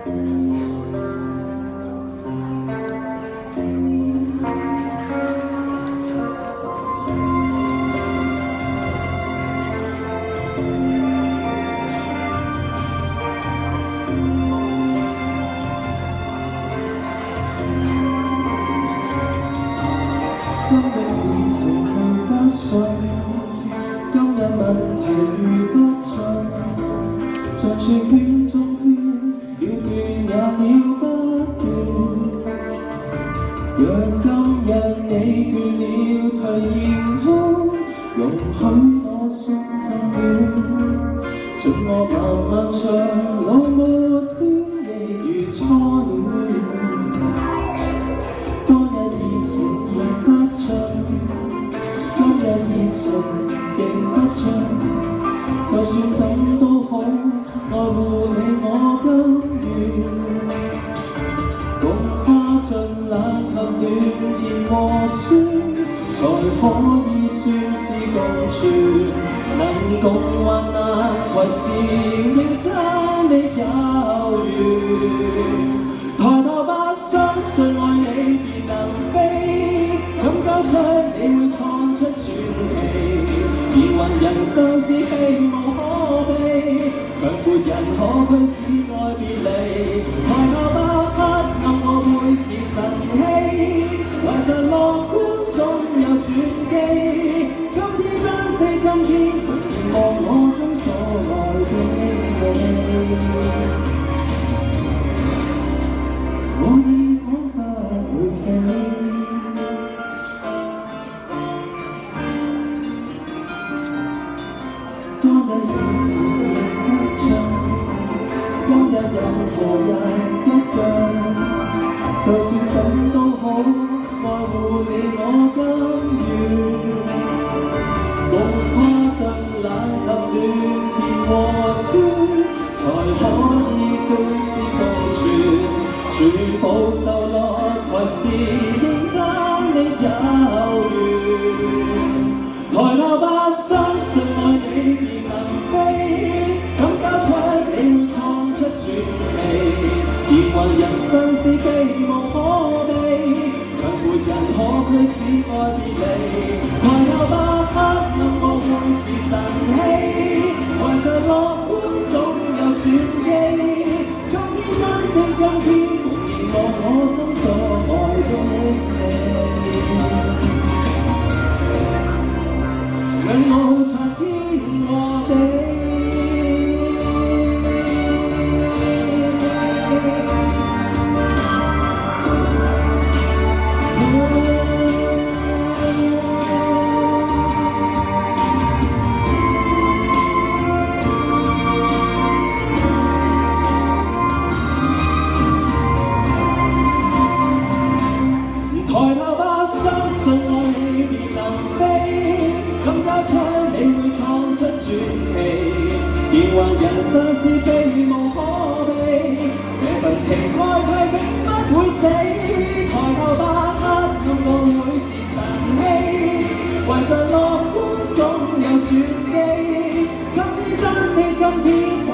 今日事情路不順，今日問題遇不盡，在轉圈中圈，要斷也了不斷。若今日你倦了，頹然空，容許我送贈暖，盡我漫漫長路沒端，亦如初戀。當日熱情仍不盡，今日熱情仍不盡，就算怎都好，愛護你我甘願。共跨進冷合暖，甜和酸，才可以算是共存。能共患難，才是認真的有緣。抬頭吧，相信愛你便能飛，敢交出你會創出傳奇。然還人生是避無可避，卻沒人可驅使愛別離。抬頭吧，不暗我會是神器，懷着樂觀總有轉機。今天珍惜今天，仍然望我心所愛的你。我已彷彿會飛，當日熱情仍不盡，今日任何人一樣，就算怎都好，愛護你我甘願。共跨進冷及暖，甜和酸，才可以居是共存。全部受落，才是認真的有緣。抬頭吧，相信愛你便能飛，敢交出你會創出傳奇。然還人生是避無可避，卻沒人可驅使愛別離。抬頭吧，不暗我會是神器，懷着樂觀總有轉機。今天珍惜今天，望我心所愛的你，讓我擦天和地。抬頭吧，相信愛你便能飛，敢交出你會創出傳奇。然還人生是避無可避，這份情愛係永不會死。抬頭吧，不暗我會是神器，懷着樂觀總有轉機。今天珍惜今天。